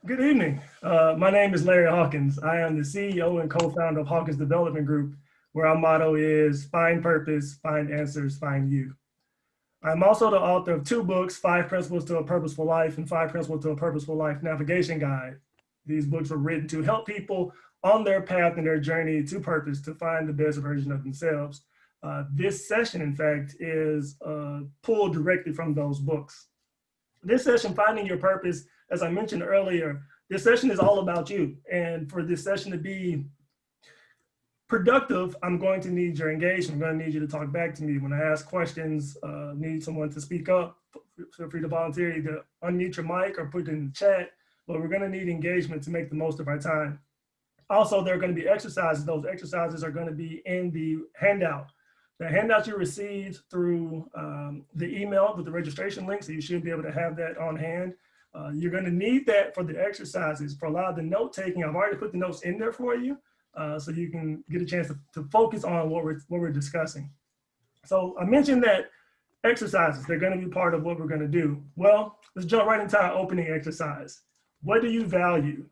Good evening. My name is Larry Hawkins. I am the CEO and co-founder of Hawkins Development Group, where our motto is find purpose, find answers, find you. I'm also the author of two books, Five Principles to a Purposeful Life and Five Principles to a Purposeful Life Navigation Guide. These books were written to help people on their path and their journey to purpose to find the best version of themselves. This session, in fact, is pulled directly from those books. This session, Finding Your Purpose, as I mentioned earlier, this session is all about you. And for this session to be productive, I'm going to need your engagement. I'm going to need you to talk back to me. When I ask questions, need someone to speak up, feel free to volunteer, either unmute your mic or put it in the chat. But we're going to need engagement to make the most of our time. Also, there are going to be exercises. Those exercises are going to be in the handout. The handout you received through the email with the registration link, so you should be able to have that on hand. You're going to need that for the exercises. For a lot of the note taking, I've already put the notes in there for you, so you can get a chance to focus on what we're discussing. So I mentioned that exercises, they're going to be part of what we're going to do. Well, let's jump right into our opening exercise. What do you value?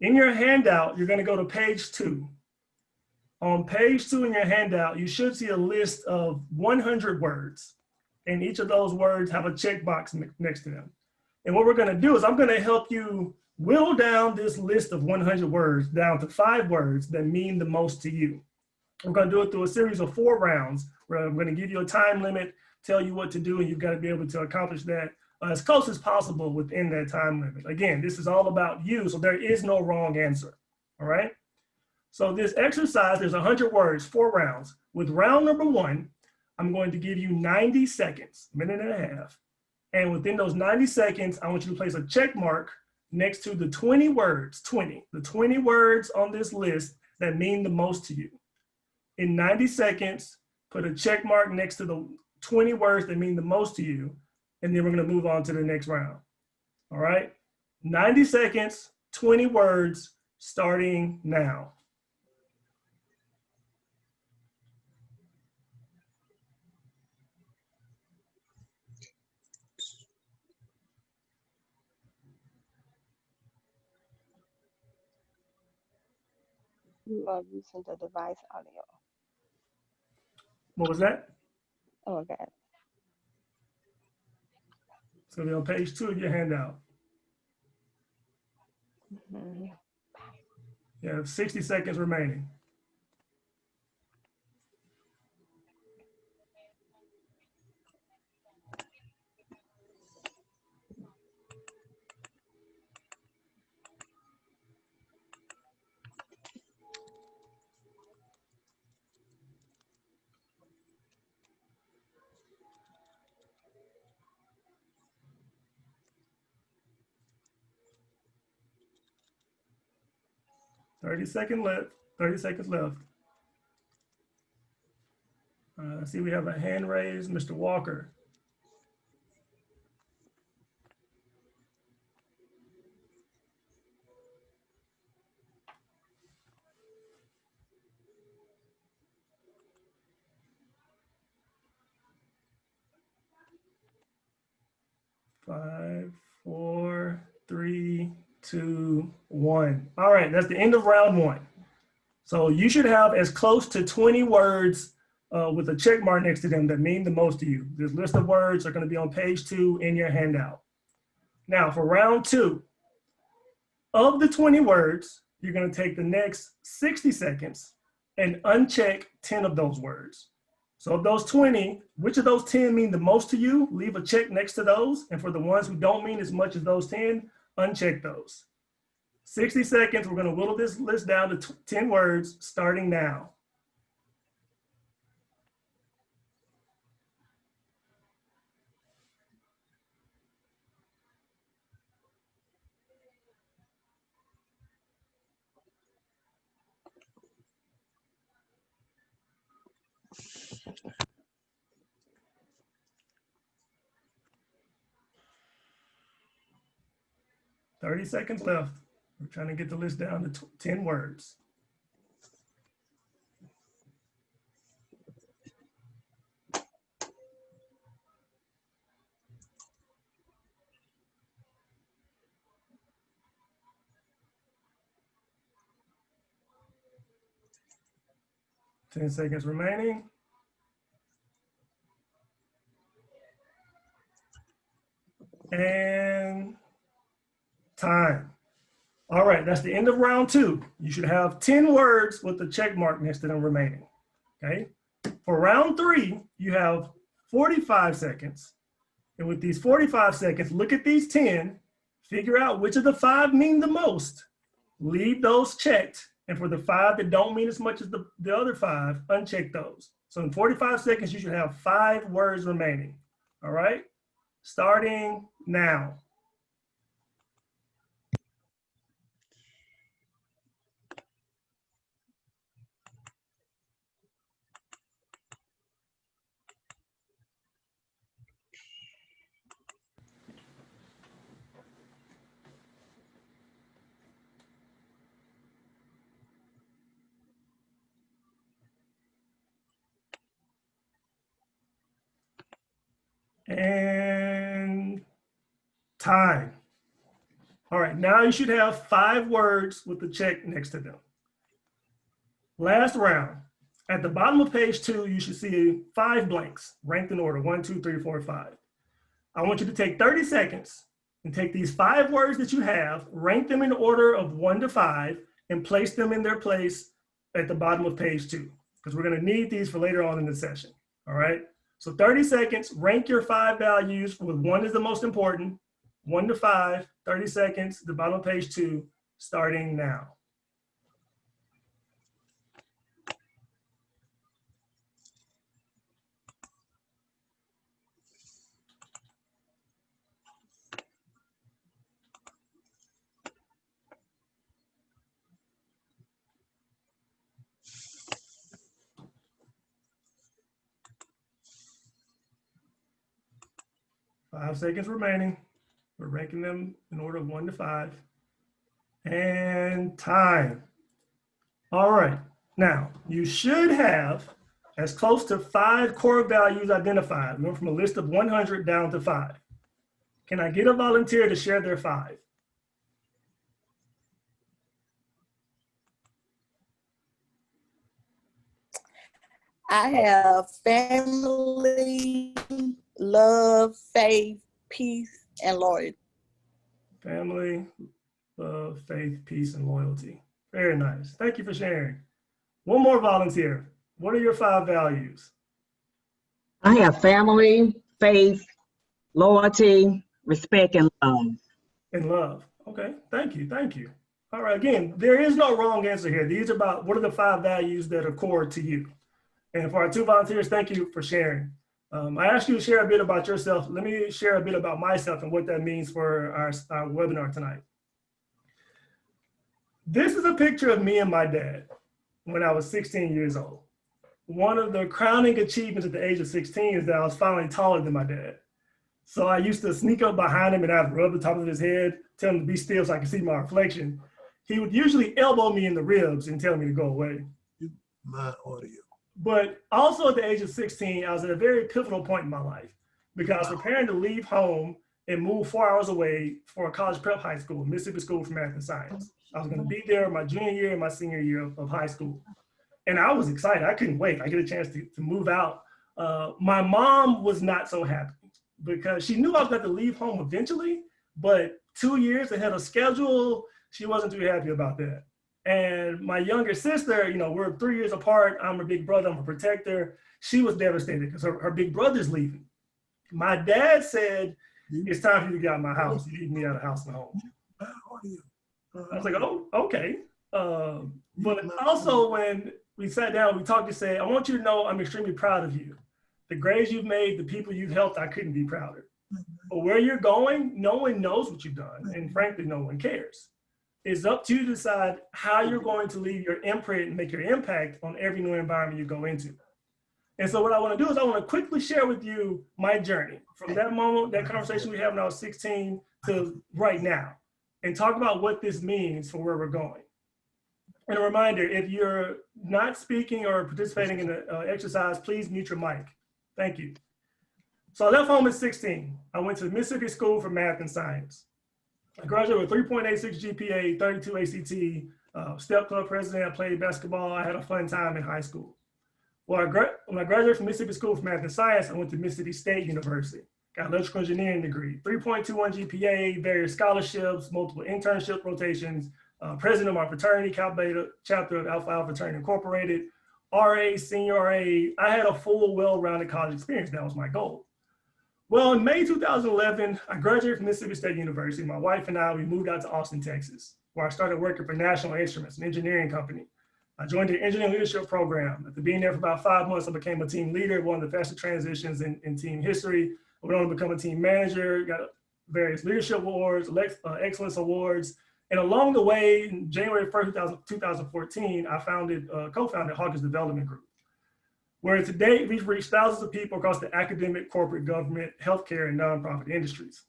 In your handout, you're going to go to page 2. On page 2 in your handout, you should see a list of 100 words, and each of those words have a checkbox next to them. And what we're going to do is I'm going to help you whittle down this list of 100 words down to 5 words that mean the most to you. We're going to do it through a series of 4 rounds where I'm going to give you a time limit, tell you what to do, and you've got to be able to accomplish that as close as possible within that time limit. Again, this is all about you, so there is no wrong answer, all right? So this exercise, there's 100 words, 4 rounds. With round number 1, I'm going to give you 90 seconds, minute and a half. And within those 90 seconds, I want you to place a check mark next to the 20 words, the 20 words on this list that mean the most to you. In 90 seconds, put a check mark next to the 20 words that mean the most to you, and then we're going to move on to the next round. All right? 90 seconds, 20 words, starting now. You are using the device audio. What was that? Oh, okay. So be on page 2 of your handout. Mm-hmm. You have 60 seconds remaining. Thirty seconds left. I see we have a hand raised, Mr. Walker. Five, four, three, two, one. All right, that's the end of round 1. So you should have as close to 20 words with a check mark next to them that mean the most to you. This list of words are going to be on page 2 in your handout. Now for round 2, of the 20 words, you're going to take the next 60 seconds and uncheck 10 of those words. So of those 20, which of those 10 mean the most to you? Leave a check next to those. And for the ones who don't mean as much as those 10, uncheck those. 60 seconds, we're going to whittle this list down to 10 words starting now. Thirty seconds left. We're trying to get the list down to 10 words. 10 seconds remaining. And time. All right, that's the end of round 2. You should have 10 words with the check mark next to them remaining, okay? For round 3, you have 45 seconds. And with these 45 seconds, look at these 10, figure out which of the 5 mean the most, leave those checked. And for the 5 that don't mean as much as the other 5, uncheck those. So in 45 seconds, you should have 5 words remaining, all right? Starting now. And time. All right, now you should have 5 words with the check next to them. Last round. At the bottom of page 2, you should see 5 blanks ranked in order, 1, 2, 3, 4, 5. I want you to take 30 seconds and take these 5 words that you have, rank them in order of 1 to 5, and place them in their place at the bottom of page 2, because we're gonna need these for later on in the session, all right? So 30 seconds, rank your 5 values with 1 is the most important, 1 to 5, 30 seconds, the bottom of page 2, starting now. Five seconds remaining. We're ranking them in order of 1 to 5. And time. All right. Now, you should have as close to 5 core values identified. We went from a list of 100 down to 5. Can I get a volunteer to share their 5? I have family, love, faith, peace, and loyalty. Family, love, faith, peace, and loyalty. Very nice. Thank you for sharing. One more volunteer. What are your 5 values? I have family, faith, loyalty, respect, and love. And love. Okay, thank you, thank you. All right, again, there is no wrong answer here. These are about what are the 5 values that are core to you. And for our 2 volunteers, thank you for sharing. I asked you to share a bit about yourself. Let me share a bit about myself and what that means for our webinar tonight. This is a picture of me and my dad when I was 16 years old. One of the crowning achievements at the age of 16 is that I was finally taller than my dad. So I used to sneak up behind him and I'd rub the top of his head, tell him to be still so I could see my reflection. He would usually elbow me in the ribs and tell me to go away. My audio. But also at the age of 16, I was at a very pivotal point in my life because I was preparing to leave home and move 4 hours away for a college prep high school, Mississippi School for Math and Science. I was going to be there my junior year and my senior year of high school. And I was excited. I couldn't wait. I get a chance to move out. My mom was not so happy because she knew I was going to leave home eventually, but 2 years ahead of schedule, she wasn't too happy about that. And my younger sister, you know, we're 3 years apart. I'm her big brother, I'm a protector. She was devastated because her big brother's leaving. My dad said, it's time for you to get out of my house. You need me out of house and home. I was like, oh, okay. But also when we sat down, we talked to say, I want you to know I'm extremely proud of you. The grades you've made, the people you've helped, I couldn't be prouder. But where you're going, no one knows what you've done. And frankly, no one cares. It's up to you to decide how you're going to leave your imprint and make your impact on every new environment you go into. And so what I want to do is I want to quickly share with you my journey from that moment, that conversation we had when I was 16 to right now, and talk about what this means for where we're going. And a reminder, if you're not speaking or participating in the exercise, please mute your mic. Thank you. So I left home at 16. I went to the Mississippi School for Math and Science. I graduated with 3.86 GPA, 32 ACT, step club president. I played basketball. I had a fun time in high school. Well, when I graduated from Mississippi School of Math and Science, I went to Mississippi State University. Got an electrical engineering degree, 3.21 GPA, various scholarships, multiple internship rotations, president of my fraternity, Kappa Beta chapter of Alpha Alpha Fraternity Incorporated, RA, senior RA. I had a full, well-rounded college experience. That was my goal. Well, in May 2011, I graduated from Mississippi State University. My wife and I, we moved out to Austin, Texas, where I started working for National Instruments, an engineering company. I joined the engineering leadership program. After being there for about 5 months, I became a team leader, one of the fastest transitions in team history. I went on to become a team manager, got various leadership awards, excellence awards. And along the way, in January 1st, 2014, I co-founded Hawkins Development Group, where today we've reached thousands of people across the academic, corporate, government, healthcare, and nonprofit industries.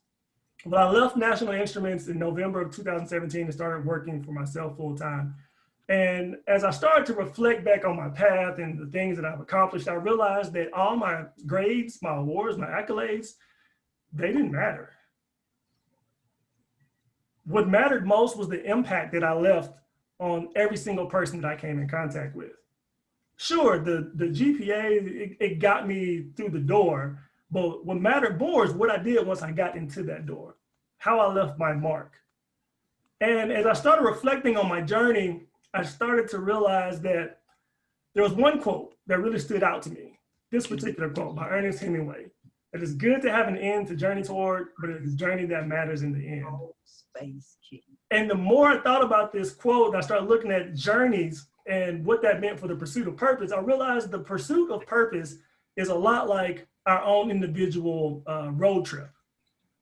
But I left National Instruments in November of 2017 and started working for myself full time. And as I started to reflect back on my path and the things that I've accomplished, I realized that all my grades, my awards, my accolades, they didn't matter. What mattered most was the impact that I left on every single person that I came in contact with. Sure, the GPA, it got me through the door, but what mattered more is what I did once I got into that door, how I left my mark. And as I started reflecting on my journey, I started to realize that there was one quote that really stood out to me. This particular quote by Ernest Hemingway: "It is good to have an end to journey toward, but it is journey that matters in the end." Space King. And the more I thought about this quote, and I started looking at journeys and what that meant for the pursuit of purpose, I realized the pursuit of purpose is a lot like our own individual road trip.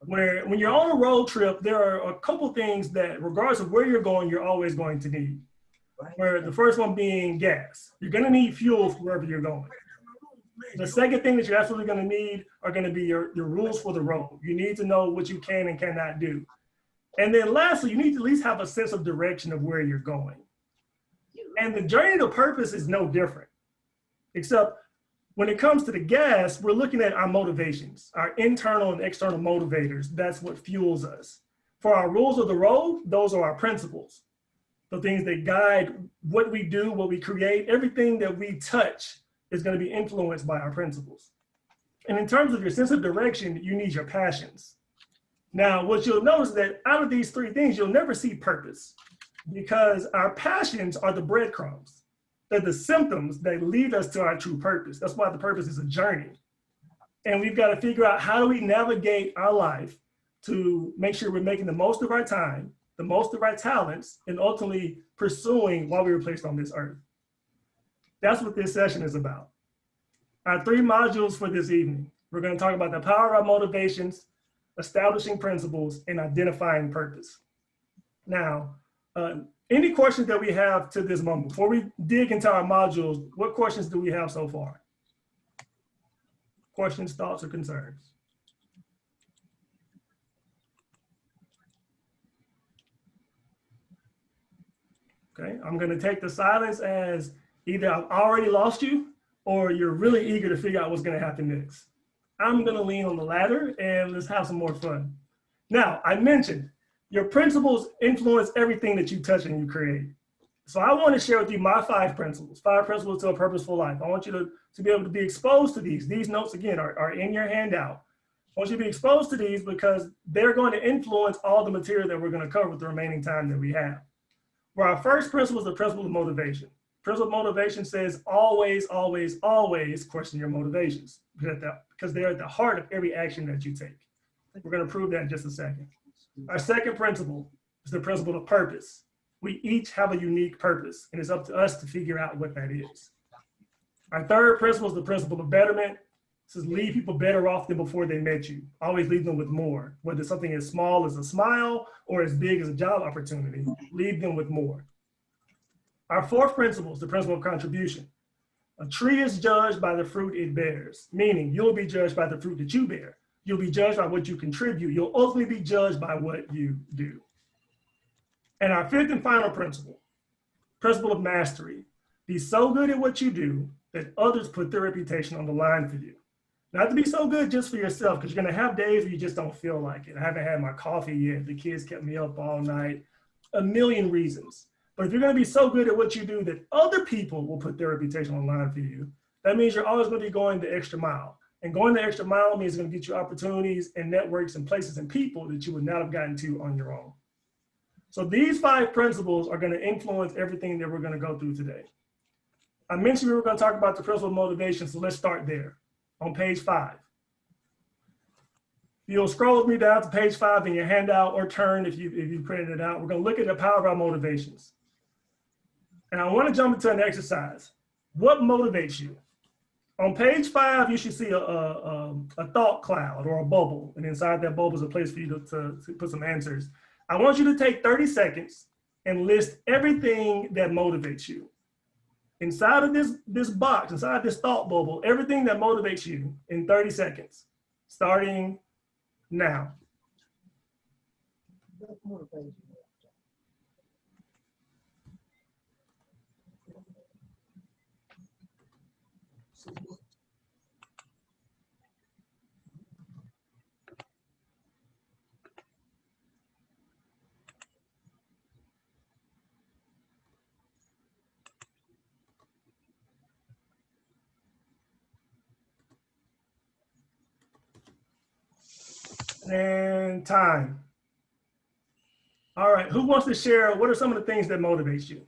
Where when you're on a road trip, there are a couple things that regardless of where you're going, you're always going to need. Where the first one being gas. You're gonna need fuel for wherever you're going. The second thing that you're absolutely gonna need are gonna be your rules for the road. You need to know what you can and cannot do. And then lastly, you need to at least have a sense of direction of where you're going. And the journey to purpose is no different, except when it comes to the gas, we're looking at our motivations, our internal and external motivators. That's what fuels us. For our rules of the road, those are our principles. The things that guide what we do, what we create, everything that we touch is going to be influenced by our principles. And in terms of your sense of direction, you need your passions. Now, what you'll notice is that out of these three things, you'll never see purpose, because our passions are the breadcrumbs. They're the symptoms that lead us to our true purpose. That's why the purpose is a journey. And we've got to figure out, how do we navigate our life to make sure we're making the most of our time, the most of our talents, and ultimately pursuing why we were placed on this earth. That's what this session is about. Our three modules for this evening: we're going to talk about the power of our motivations, establishing principles, and identifying purpose. Now, any questions that we have to this moment, before we dig into our modules, what questions do we have so far? Questions, thoughts, or concerns? Okay, I'm gonna take the silence as either I've already lost you or you're really eager to figure out what's gonna happen next. I'm gonna lean on the latter, and let's have some more fun. Now, I mentioned your principles influence everything that you touch and you create. So I want to share with you my 5 principles to a purposeful life. I want you to be able to be exposed to these. These notes, again, are in your handout. I want you to be exposed to these because they're going to influence all the material that we're going to cover with the remaining time that we have. Where our first principle is the principle of motivation. Principle of motivation says always, always, always question your motivations, because they're at the heart of every action that you take. We're going to prove that in just a second. Our second principle is the principle of purpose. We each have a unique purpose, and it's up to us to figure out what that is. Our third principle is the principle of betterment. It says leave people better off than before they met you. Always leave them with more, whether something as small as a smile or as big as a job opportunity, leave them with more. Our fourth principle is the principle of contribution. A tree is judged by the fruit it bears, meaning you'll be judged by the fruit that you bear. You'll be judged by what you contribute. You'll ultimately be judged by what you do. And our fifth and final principle of mastery. Be so good at what you do that others put their reputation on the line for you. Not to be so good just for yourself, because you're going to have days where you just don't feel like it. I haven't had my coffee yet. The kids kept me up all night. A million reasons. But if you're going to be so good at what you do that other people will put their reputation on the line for you, That means you're always going to be going the extra mile. And going the extra mile means it's going to get you opportunities and networks and places and people that you would not have gotten to on your own. So these 5 principles are going to influence everything that we're going to go through today. I mentioned we were going to talk about the principle of motivation, so let's start there on page 5. You'll scroll with me down to page 5 in your handout, or turn if you printed it out. We're going to look at the power of our motivations. And I want to jump into an exercise. What motivates you? On page 5, you should see a thought cloud or a bubble, and inside that bubble is a place for you to put some answers. I want you to take 30 seconds and list everything that motivates you. Inside of this box, inside this thought bubble, everything that motivates you in 30 seconds, starting now. And time. All right, who wants to share what are some of the things that motivate you?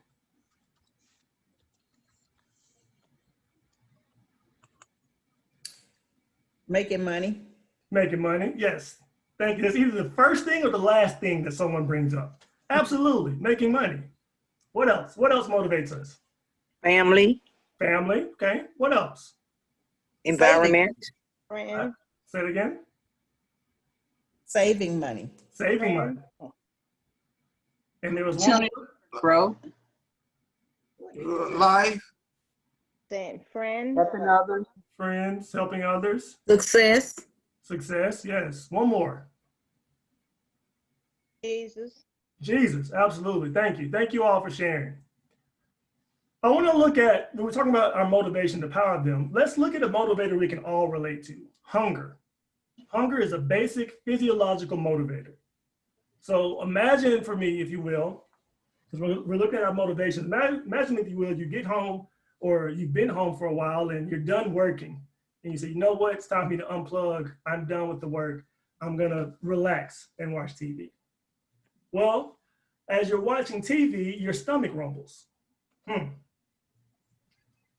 Making money. Making money, yes. Thank you. It's either the first thing or the last thing that someone brings up. Absolutely, making money. What else? What else motivates us? Family, Family, okay. What else? environment, Friend, Say it again. Saving money. Saving money. And there was one Children. more. Growth. Life, then friend, Helping others. Friends, helping others. Success. Success, yes. One more. Jesus, Jesus, absolutely. Thank you. Thank you all for sharing. I want to look at, when we're talking about our motivation, the power of them, let's look at a motivator we can all relate to, hunger. Hunger is a basic physiological motivator. So imagine for me, if you will, because we're looking at our motivations, imagine if you will, you get home or you've been home for a while and you're done working and you say, you know what, it's time for me to unplug. I'm done with the work. I'm gonna relax and watch TV. Well, as you're watching TV, your stomach rumbles.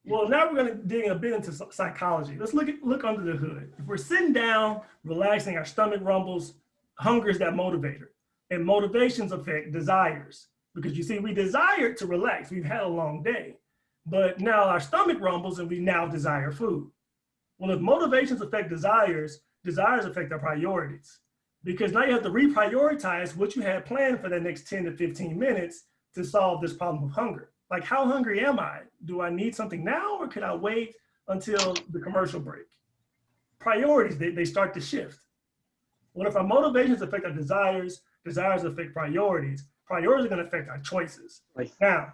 Well, now we're going to dig a bit into psychology. Let's look under the hood. If we're sitting down, relaxing, our stomach rumbles, hunger is that motivator. And motivations affect desires. Because you see, we desire to relax. We've had a long day. But now our stomach rumbles and we now desire food. Well, if motivations affect desires, desires affect our priorities. Because now you have to reprioritize what you had planned for the next 10 to 15 minutes to solve this problem of hunger. Like, how hungry am I? Do I need something now, or could I wait until the commercial break? Priorities, they start to shift. Well, if our motivations affect our desires, desires affect priorities, priorities are going to affect our choices. Now,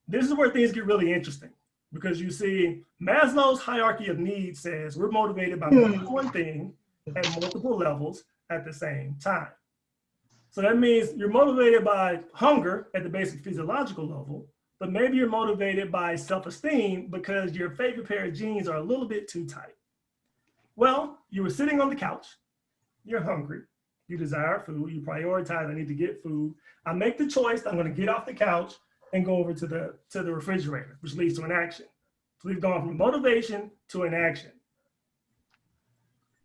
this is where things get really interesting, because you see, Maslow's hierarchy of needs says we're motivated by one thing at multiple levels at the same time. So that means you're motivated by hunger at the basic physiological level, but maybe you're motivated by self-esteem because your favorite pair of jeans are a little bit too tight. Well, you were sitting on the couch, you're hungry, you desire food, you prioritize, I need to get food. I make the choice, I'm gonna get off the couch and go over to the refrigerator, which leads to an action. So we've gone from motivation to an action.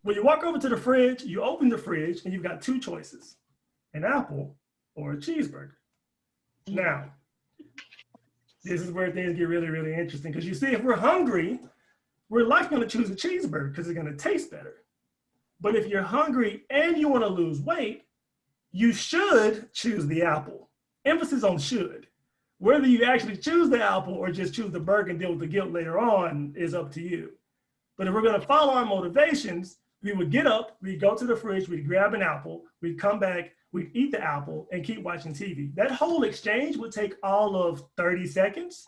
When you walk over to the fridge, you open the fridge and you've got 2 choices, an apple or a cheeseburger. Now, this is where things get really, really interesting, because you see, if we're hungry, we're likely going to choose a cheeseburger because it's going to taste better. But if you're hungry and you want to lose weight, you should choose the apple. Emphasis on should. Whether you actually choose the apple or just choose the burger and deal with the guilt later on is up to you. But if we're going to follow our motivations, we would get up, we'd go to the fridge, we'd grab an apple, we'd come back, we'd eat the apple and keep watching TV. That whole exchange would take all of 30 seconds,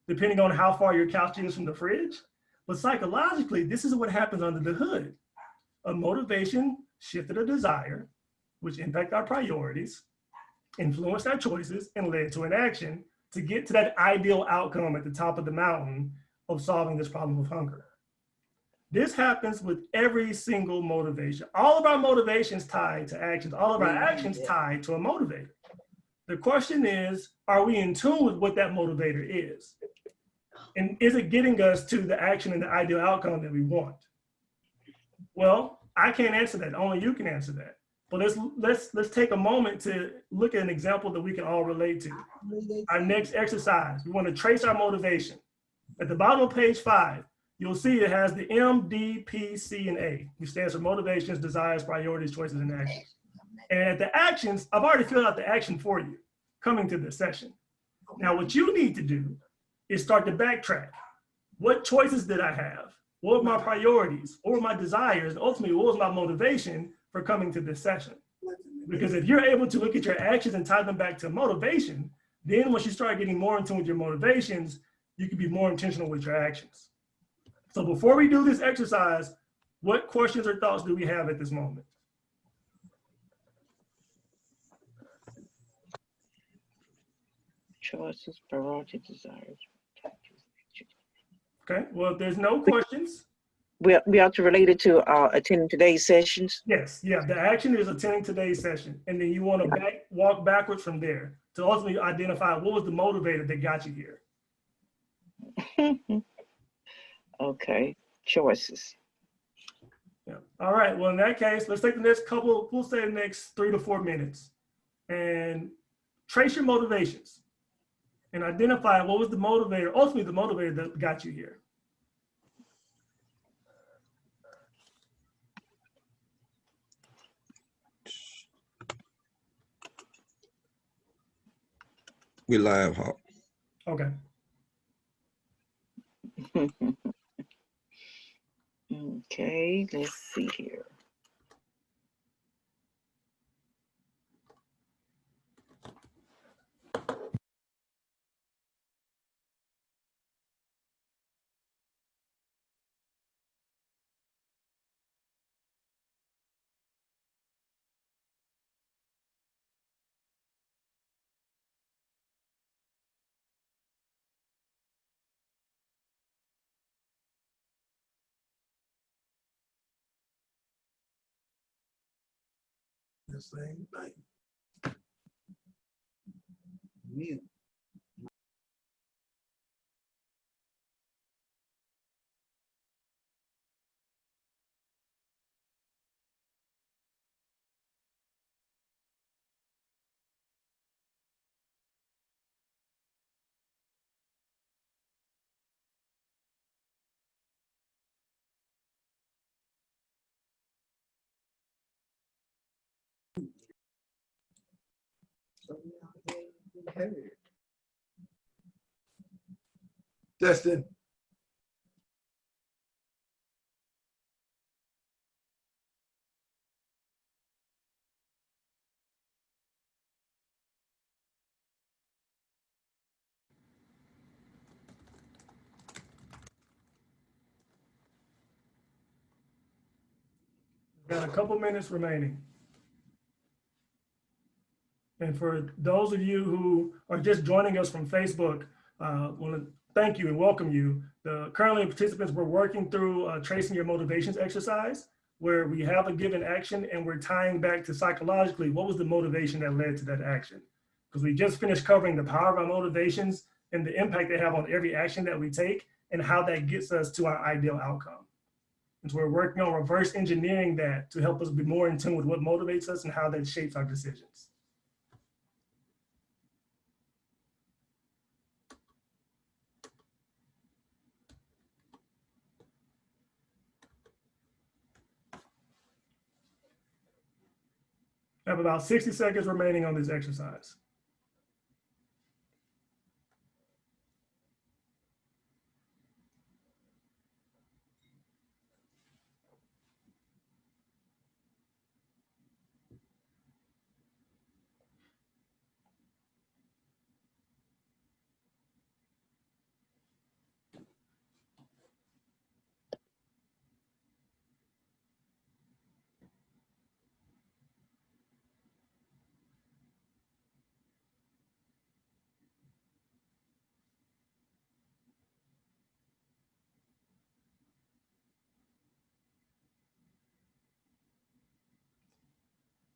depending on how far your couch is from the fridge. But psychologically, this is what happens under the hood. A motivation shifted a desire, which impact our priorities, influenced our choices, and led to an action to get to that ideal outcome at the top of the mountain of solving this problem of hunger. This happens with every single motivation. All of our motivations tied to actions, all of our actions tied to a motivator. The question is, are we in tune with what that motivator is? And is it getting us to the action and the ideal outcome that we want? Well, I can't answer that. Only you can answer that. But let's take a moment to look at an example that we can all relate to. Our next exercise, we want to trace our motivation. At the bottom of page 5, you'll see it has the M, D, P, C, and A, which stands for motivations, desires, priorities, choices, and actions. And at the actions, I've already filled out the action for you coming to this session. Now, what you need to do is start to backtrack. What choices did I have? What were my priorities? What were my desires? And ultimately, what was my motivation for coming to this session? Because if you're able to look at your actions and tie them back to motivation, then once you start getting more in tune with your motivations, you can be more intentional with your actions. So before we do this exercise, what questions or thoughts do we have at this moment? Choices, priority, desires. Okay, well, if there's no questions, We are to relate it to attending today's sessions. yes, yeah, the action is attending today's session. And then you want to walk backwards from there to ultimately identify what was the motivator that got you here. Okay, choices. Yeah. All right, well, in that case, let's take the next couple, we'll say the next 3 to 4 minutes and trace your motivations and identify what was the motivator, ultimately the motivator that got you here. We live, Hawk. Okay. Okay, let's see here. The same thing. Justin. Got a couple minutes remaining. And for those of you who are just joining us from Facebook, I want to thank you and welcome you. Currently, participants, we're working through tracing your motivations exercise, where we have a given action and we're tying back to psychologically, what was the motivation that led to that action? Because we just finished covering the power of our motivations and the impact they have on every action that we take and how that gets us to our ideal outcome. And so we're working on reverse engineering that to help us be more in tune with what motivates us and how that shapes our decisions. I have about 60 seconds remaining on this exercise.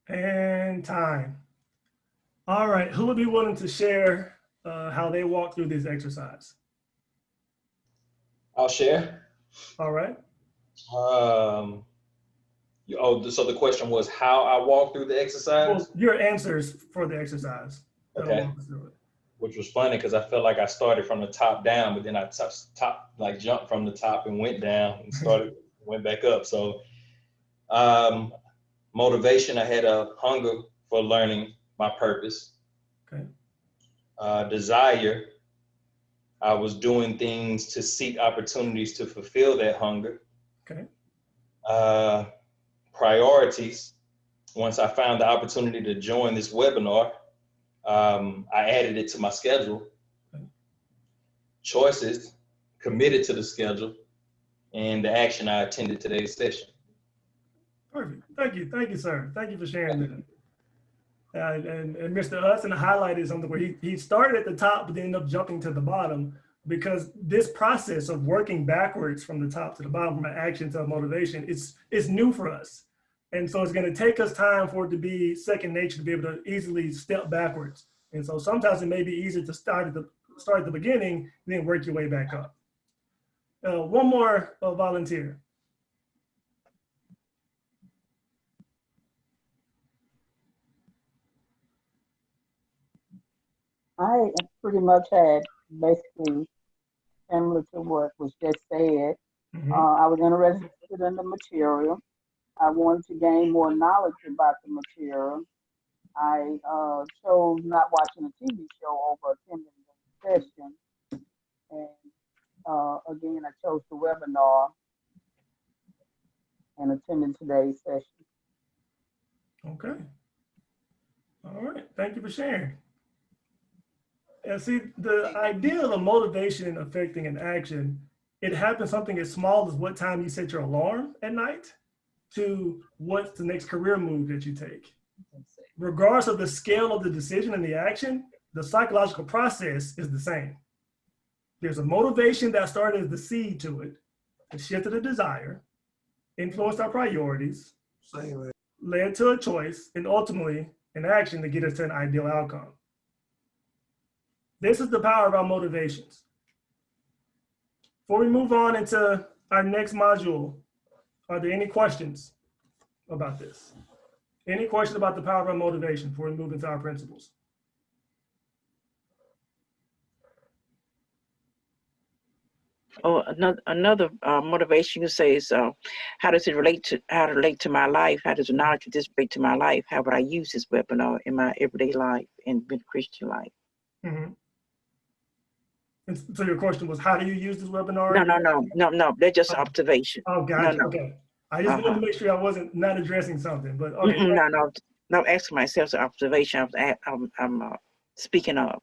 And time. All right, who would be willing to share how they walk through this exercise? I'll share. All right. So the question was how I walk through the exercise, Well, your answers for the exercise. That'll Okay. walk us through it. which was funny because I felt like I started from the top down, but then I jumped from the top and went down and went back up. So motivation, I had a hunger for learning my purpose. Okay. Desire, I was doing things to seek opportunities to fulfill that hunger. Okay. Priorities, once I found the opportunity to join this webinar, I added it to my schedule. Choices, committed to the schedule, and the action, I attended today's session. Perfect. Thank you, sir. Thank you for sharing that. And Mr. Hudson highlighted something where he started at the top, but then ended up jumping to the bottom, because this process of working backwards from the top to the bottom, from an action to a motivation, is new for us. And so it's going to take us time for it to be second nature, to be able to easily step backwards. And so sometimes it may be easier to start at the beginning, and then work your way back up. One more volunteer. I pretty much had basically similar to what was just said. Mhm. I was interested in the material. I wanted to gain more knowledge about the material. I chose not watching a TV show over attending the session. And again, I chose the webinar and attending today's session. Okay. All right. Thank you for sharing. And see, the idea of a motivation affecting an action, it happens something as small as what time you set your alarm at night to what's the next career move that you take. Regardless of the scale of the decision and the action, the psychological process is the same. There's a motivation that started as the seed to it, it shifted a desire, influenced our priorities, Same. led to a choice, and ultimately an action to get us to an ideal outcome. This is the power of our motivations. Before we move on into our next module, are there any questions about this? Any questions about the power of our motivation before we move into our principles? Oh, another motivation you say is how does it relate to my life? How does the knowledge of this relate to my life? How would I use this webinar in my everyday life and in Christian life? Mm-hmm. And so your question was, how do you use this webinar? No. They're just observation. Oh, gotcha. No. Okay. I just wanted to make sure I wasn't not addressing something, but okay. No. Asking myself the observation. I'm speaking of,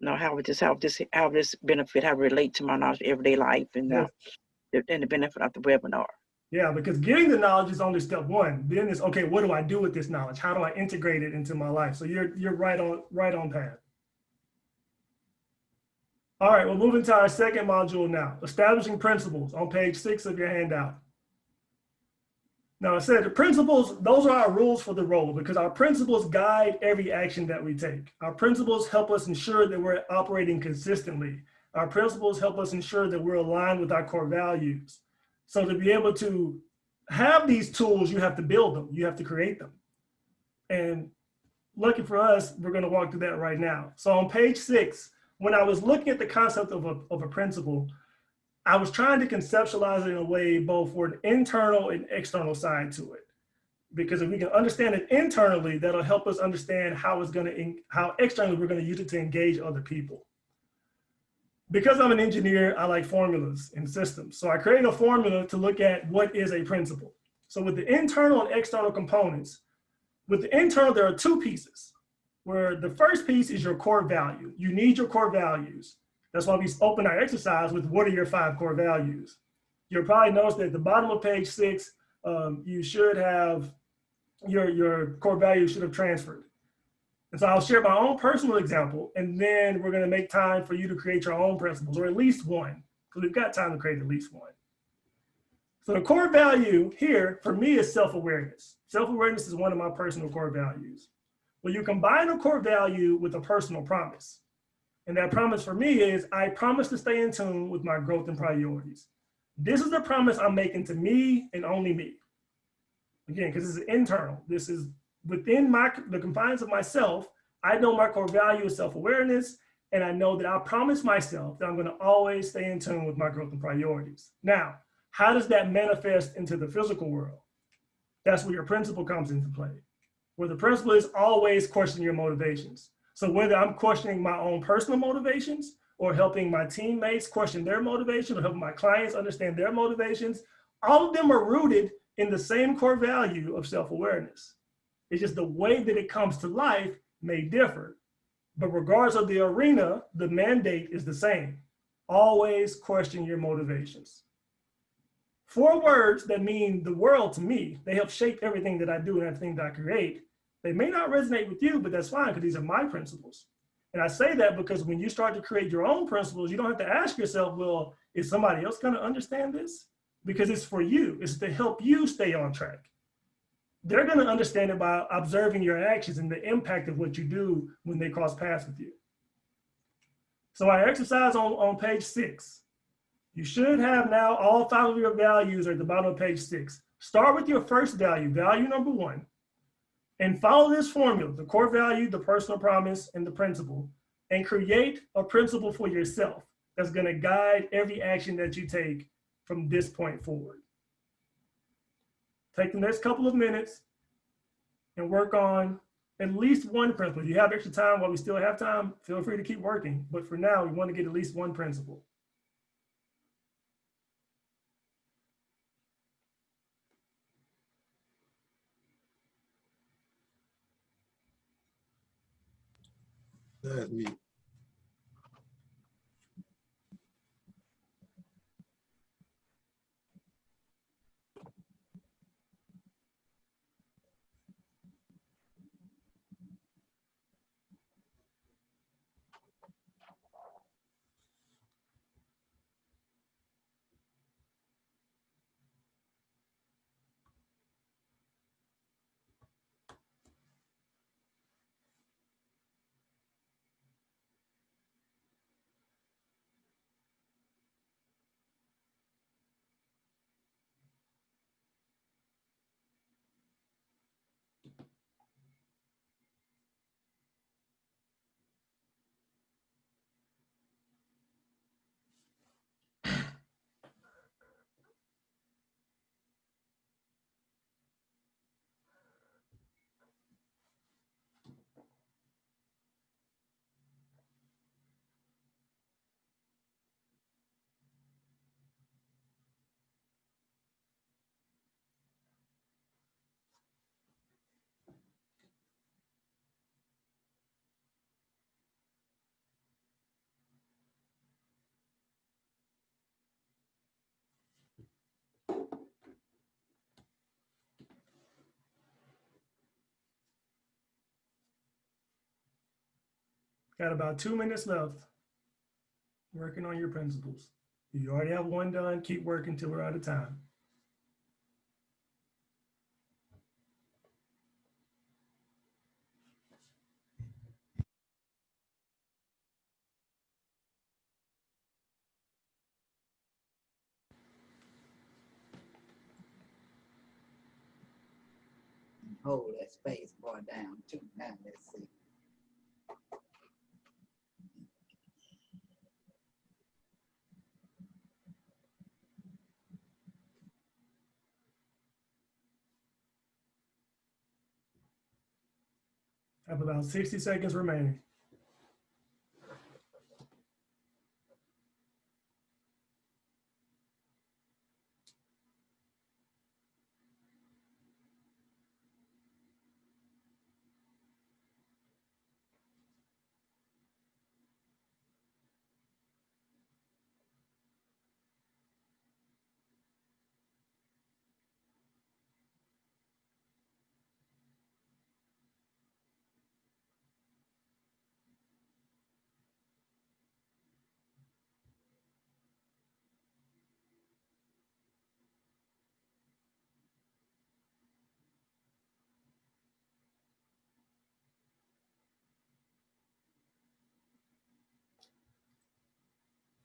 how would this benefit, how relate to my knowledge of everyday life and the benefit of the webinar. Yeah, because getting the knowledge is only step one. Then it's okay, what do I do with this knowledge? How do I integrate it into my life? So you're right on path. All right, we'll move into our second module now, establishing principles on page 6 of your handout. Now I said the principles, those are our rules for the role, because our principles guide every action that we take. Our principles help us ensure that we're operating consistently. Our principles help us ensure that we're aligned with our core values. So to be able to have these tools, you have to build them, you have to create them. And lucky for us, we're gonna walk through that right now. So on page 6, when I was looking at the concept of a principle, I was trying to conceptualize it in a way both for an internal and external side to it. Because if we can understand it internally, that'll help us understand how externally we're gonna use it to engage other people. Because I'm an engineer, I like formulas and systems. So I created a formula to look at what is a principle. So with the internal and external components, with the internal, there are 2 pieces, where the first piece is your core value. You need your core values. That's why we open our exercise with what are your 5 core values. You'll probably notice that at the bottom of page 6, you should have your core values should have transferred. And so I'll share my own personal example, and then we're gonna make time for you to create your own principles, or at least one, because we've got time to create at least one. So the core value here for me is self-awareness. Self-awareness is one of my personal core values. Well, you combine a core value with a personal promise. And that promise for me is I promise to stay in tune with my growth and priorities. This is the promise I'm making to me and only me. Again, because this is internal. This is within the confines of myself. I know my core value is self-awareness, and I know that I promise myself that I'm going to always stay in tune with my growth and priorities. Now, how does that manifest into the physical world? That's where your principle comes into play, where the principle is always questioning your motivations. So whether I'm questioning my own personal motivations or helping my teammates question their motivation or helping my clients understand their motivations, all of them are rooted in the same core value of self-awareness. It's just the way that it comes to life may differ. But regardless of the arena, the mandate is the same. Always question your motivations. 4 words that mean the world to me. They help shape everything that I do and everything that I create. They may not resonate with you, but that's fine because these are my principles. And I say that because when you start to create your own principles, you don't have to ask yourself, well, is somebody else going to understand this? Because it's for you. It's to help you stay on track. They're going to understand it by observing your actions and the impact of what you do when they cross paths with you. So our exercise on page 6. You should have now all 5 of your values are at the bottom of page 6. Start with your first value, value number 1, and follow this formula, the core value, the personal promise, and the principle, and create a principle for yourself that's going to guide every action that you take from this point forward. Take the next couple of minutes and work on at least one principle. If you have extra time while we still have time, feel free to keep working. But for now, we want to get at least one principle. That's me. Got about 2 minutes left working on your principles. You already have one done. Keep working till we're out of time. Hold that space bar down too. Now let's see. Have about 60 seconds remaining.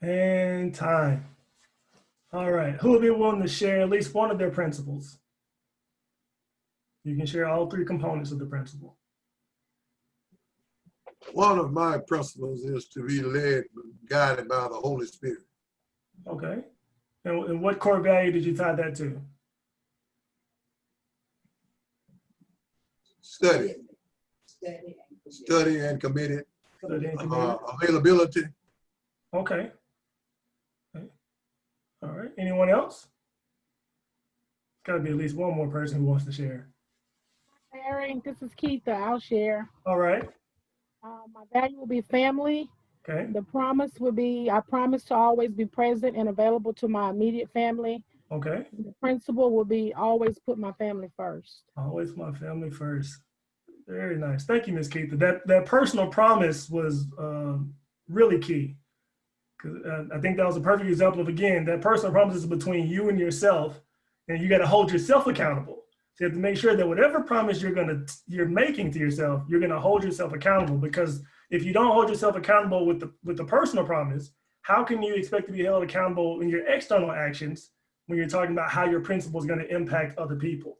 And time. All right, who will be willing to share at least one of their principles? You can share all three components of the principle. One of my principles is to be led, guided by the Holy Spirit. Okay. And what core value did you tie that to? Study, Steady and committed. study and committed, Study and committed? availability. Okay. Okay. All right. Anyone else? Got to be at least one more person who wants to share. Sharing, this is Keitha. I'll share. All right. My value will be family. Okay. The promise will be I promise to always be present and available to my immediate family. Okay. The principle will be always put my family first. Always my family first. Very nice. Thank you, Ms. Keitha. That personal promise was really key. 'Cause, I think that was a perfect example of, again, that personal promise is between you and yourself, and you got to hold yourself accountable. So you have to make sure that whatever promise you're making to yourself, you're gonna hold yourself accountable. Because if you don't hold yourself accountable with the personal promise, how can you expect to be held accountable in your external actions when you're talking about how your principle is going to impact other people?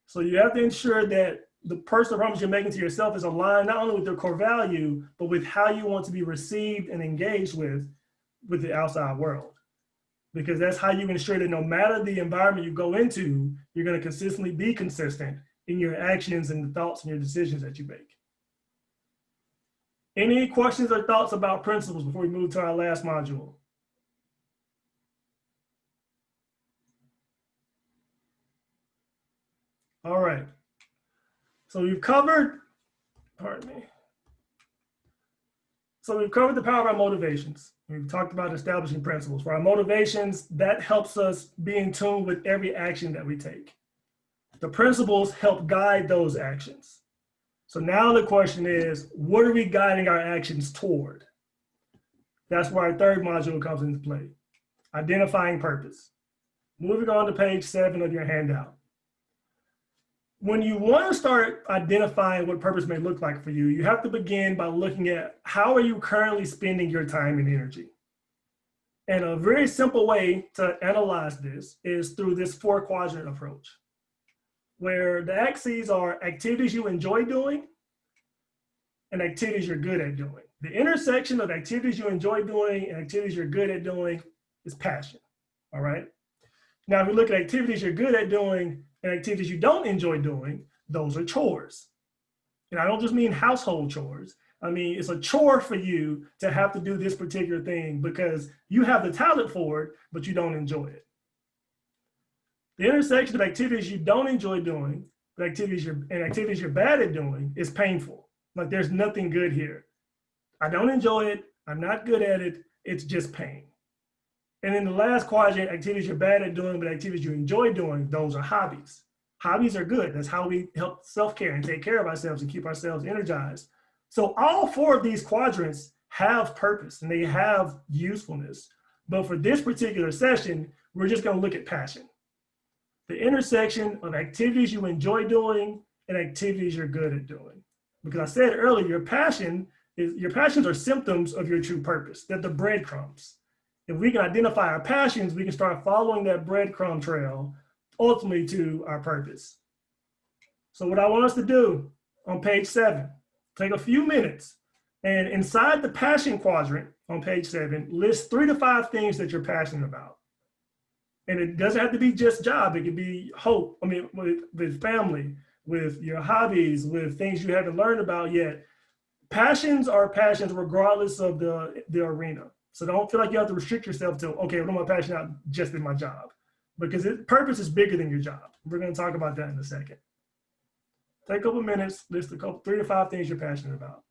So you have to ensure that the personal promise you're making to yourself is aligned not only with your core value, but with how you want to be received and engaged with the outside world. Because that's how you ensure that no matter the environment you go into, you're going to consistently be consistent in your actions and the thoughts and your decisions that you make. Any questions or thoughts about principles before we move to our last module? All right. So we've covered, pardon me. So we've covered the power of our motivations. We've talked about establishing principles. For our motivations, that helps us be in tune with every action that we take. The principles help guide those actions. So now the question is, what are we guiding our actions toward? That's where our third module comes into play, identifying purpose. Moving on to page 7 of your handout. When you want to start identifying what purpose may look like for you, you have to begin by looking at how are you currently spending your time and energy? And a very simple way to analyze this is through this 4-quadrant approach, where the axes are activities you enjoy doing and activities you're good at doing. The intersection of activities you enjoy doing and activities you're good at doing is passion, all right? Now, if we look at activities you're good at doing and activities you don't enjoy doing, those are chores. And I don't just mean household chores. I mean, it's a chore for you to have to do this particular thing because you have the talent for it, but you don't enjoy it. The intersection of activities you don't enjoy doing and activities you're bad at doing is painful. Like there's nothing good here. I don't enjoy it. I'm not good at it. It's just pain. And in the last quadrant, activities you're bad at doing, but activities you enjoy doing, those are hobbies. Hobbies are good. That's how we help self-care and take care of ourselves and keep ourselves energized. So all 4 of these quadrants have purpose and they have usefulness. But for this particular session, we're just going to look at passion. The intersection of activities you enjoy doing and activities you're good at doing. Because I said earlier, your passions are symptoms of your true purpose. They're the breadcrumbs. If we can identify our passions, we can start following that breadcrumb trail ultimately to our purpose. So what I want us to do on page 7, take a few minutes and inside the passion quadrant on page 7, list 3 to 5 things that you're passionate about. And it doesn't have to be just job. It could be hope. I mean, with family, with your hobbies, with things you haven't learned about yet. Passions are passions regardless of the arena. So don't feel like you have to restrict yourself to, okay, what am I passionate about just in my job? Because purpose is bigger than your job. We're going to talk about that in a second. Take a couple minutes, list 3 to 5 things you're passionate about.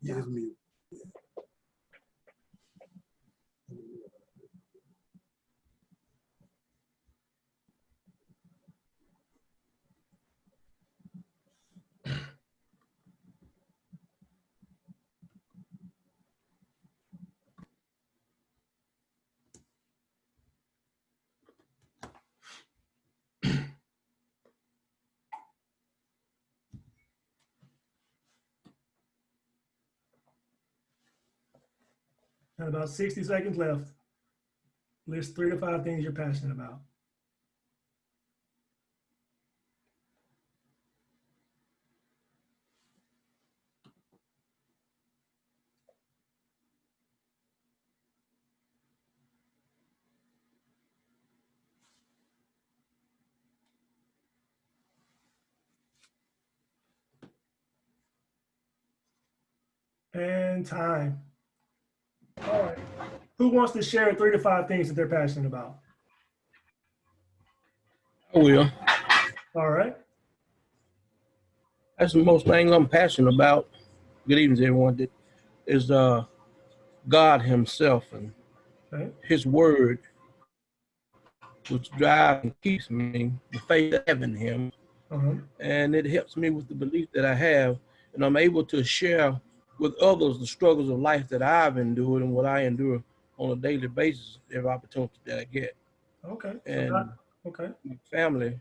Yes, mute. And about 60 seconds left. List 3 to 5 things you're passionate about. And time. All right. Who wants to share 3 to 5 things that they're passionate about? I will. All right. That's the most things I'm passionate about. Good evening, to everyone. That is God Himself and Okay. His Word, which drives and keeps me, the faith I have in Him, Uh-huh. and it helps me with the belief that I have, and I'm able to share with others the struggles of life that I've endured and what I endure on a daily basis, every opportunity that I get. Okay. And okay. my family,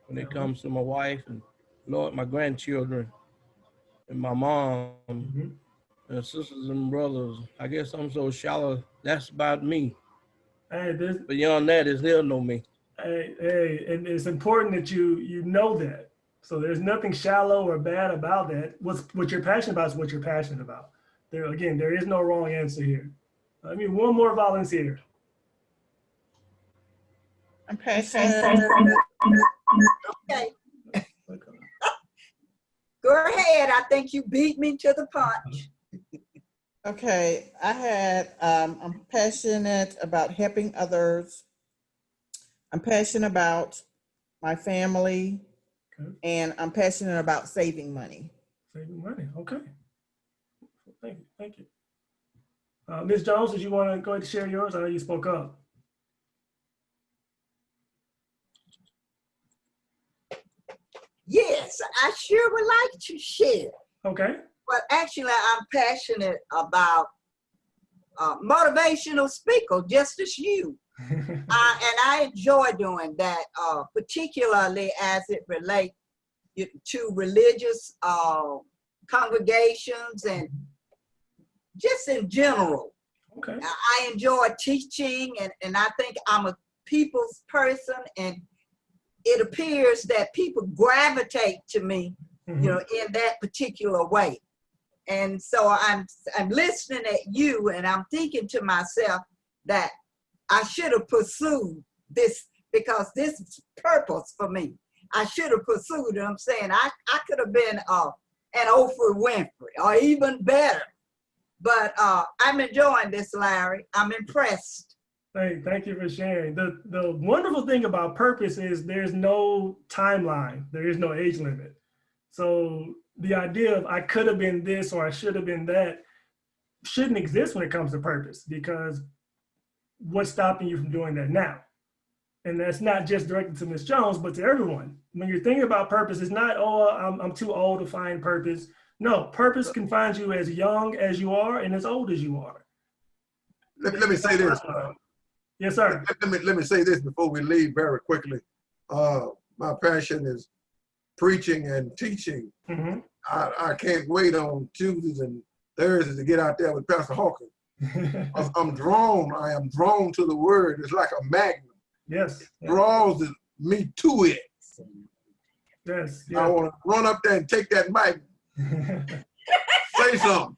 when it comes to my wife and Lord, my grandchildren, and my mom, Mhm. and sisters and brothers. I guess I'm so shallow. That's about me. Hey, this, Beyond that, is they'll know me. hey, and it's important that you know that. So there's nothing shallow or bad about that. What you're passionate about is what you're passionate about. There again, there is no wrong answer here. I mean, one more volunteer. I'm passionate. Okay, go ahead. I think you beat me to the punch. Okay, I'm passionate about helping others. I'm passionate about my family, Okay. and I'm passionate about saving money. Saving money. Okay. Thank you. Thank you. Ms. Jones, did you want to go ahead and share yours? I know you spoke up. Yes, I sure would like to share. Okay. But actually, I'm passionate about motivational speaker, just as you. And I enjoy doing that, particularly as it relates to religious congregations and just in general. Okay. I enjoy teaching, and I think I'm a people's person, and it appears that people gravitate to me, you know, in that particular way. And so I'm listening at you, and I'm thinking to myself that I should have pursued this, because this is purpose for me. I should have pursued it. I'm saying I could have been an Oprah Winfrey or even better. But I'm enjoying this, Larry. I'm impressed. Thank you for sharing. The wonderful thing about purpose is there's no timeline. There is no age limit. So the idea of I could have been this or I should have been that shouldn't exist when it comes to purpose, because what's stopping you from doing that now? And that's not just directed to Ms. Jones, but to everyone. When you're thinking about purpose, it's not, oh, I'm too old to find purpose. No, purpose can find you as young as you are and as old as you are. Let me say this. Yes, sir. Let me say this before we leave very quickly. My passion is preaching and teaching. Mm-hmm. I can't wait on Tuesdays and Thursdays to get out there with Pastor Hawkins. I am drawn to the word. It's like a magnet. Yes. Draws me to it. Yes. I want to run up there and take that mic. Say something.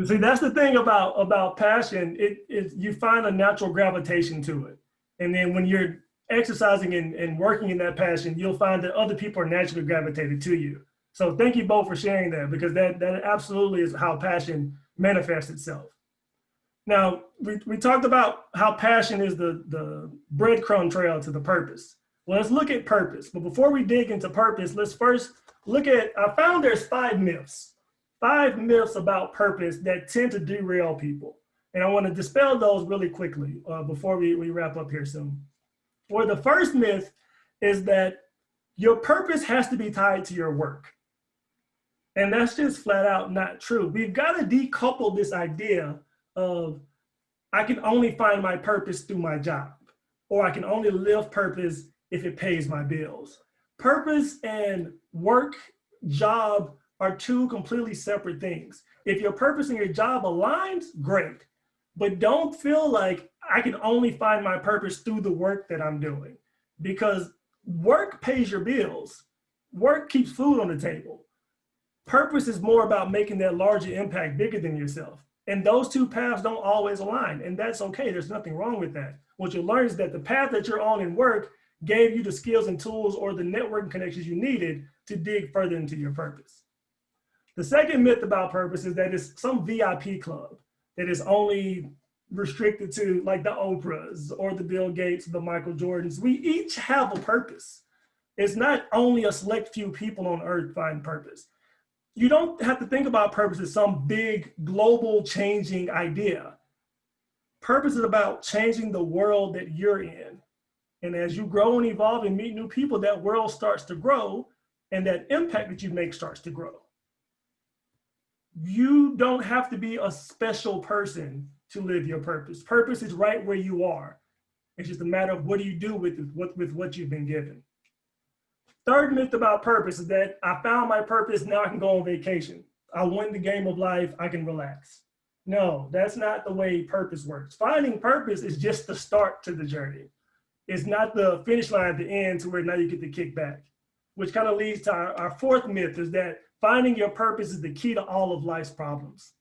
See, that's the thing about passion. It you find a natural gravitation to it. And then when you're exercising and working in that passion, you'll find that other people are naturally gravitated to you. So thank you both for sharing that, because that absolutely is how passion manifests itself. Now, we talked about how passion is the breadcrumb trail to the purpose. Well, let's look at purpose. But before we dig into purpose, let's first look at, I found there's 5 myths. 5 myths about purpose that tend to derail people. And I want to dispel those really quickly before we wrap up here soon. Well, the first myth is that your purpose has to be tied to your work. And that's just flat out not true. We've got to decouple this idea of I can only find my purpose through my job, or I can only live purpose if it pays my bills. Purpose and work, job are two completely separate things. If your purpose and your job aligns, great. But don't feel like I can only find my purpose through the work that I'm doing, because work pays your bills. Work keeps food on the table. Purpose is more about making that larger impact bigger than yourself. And those two paths don't always align, and that's okay. There's nothing wrong with that. What you'll learn is that the path that you're on in work gave you the skills and tools or the networking connections you needed to dig further into your purpose. The second myth about purpose is that it's some VIP club that is only restricted to like the Oprahs or the Bill Gates, the Michael Jordans. We each have a purpose. It's not only a select few people on earth find purpose. You don't have to think about purpose as some big global changing idea. Purpose is about changing the world that you're in. And as you grow and evolve and meet new people, that world starts to grow, and that impact that you make starts to grow. You don't have to be a special person to live your purpose. Purpose is right where you are. It's just a matter of what do you do with what you've been given. Third myth about purpose is that I found my purpose, now I can go on vacation. I won the game of life, I can relax. No, that's not the way purpose works. Finding purpose is just the start to the journey. It's not the finish line at the end to where now you get to kick back, which kind of leads to our fourth myth is that finding your purpose is the key to all of life's problems.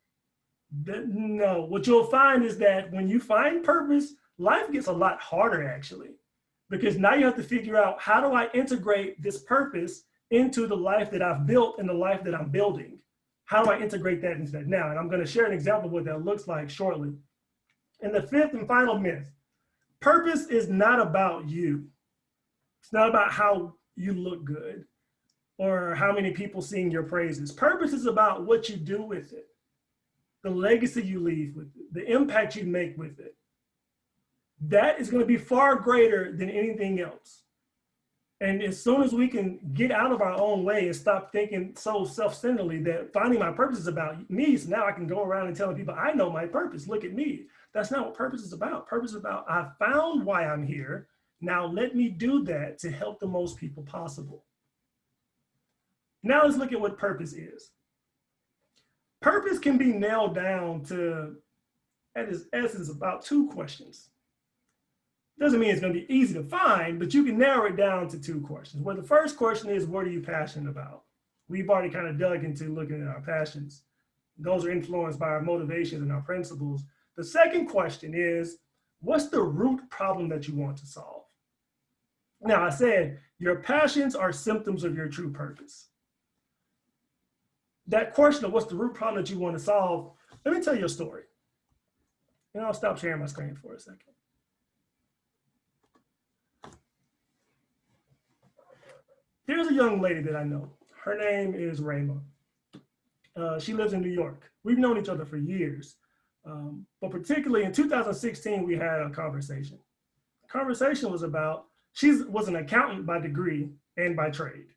No, what you'll find is that when you find purpose, life gets a lot harder actually, because now you have to figure out, how do I integrate this purpose into the life that I've built and the life that I'm building? How do I integrate that into that now? And I'm going to share an example of what that looks like shortly. And the fifth and final myth, purpose is not about you. It's not about how you look good or how many people sing your praises. Purpose is about what you do with it, the legacy you leave with it, the impact you make with it. That is going to be far greater than anything else. And as soon as we can get out of our own way and stop thinking so self-centeredly that finding my purpose is about me, so now I can go around and tell people, I know my purpose, look at me. That's not what purpose is about. Purpose is about, I found why I'm here. Now let me do that to help the most people possible. Now let's look at what purpose is. Purpose can be nailed down to, at its essence, about two questions. Doesn't mean it's going to be easy to find, but you can narrow it down to two questions. Well, the first question is, what are you passionate about? We've already kind of dug into looking at our passions. Those are influenced by our motivations and our principles. The second question is, what's the root problem that you want to solve? Now, I said your passions are symptoms of your true purpose. That question of what's the root problem that you want to solve, let me tell you a story. And I'll stop sharing my screen for a second. There's a young lady that I know. Her name is Rayma. She lives in New York. We've known each other for years. But particularly in 2016, we had a conversation. The conversation was about, she was an accountant by degree and by trade.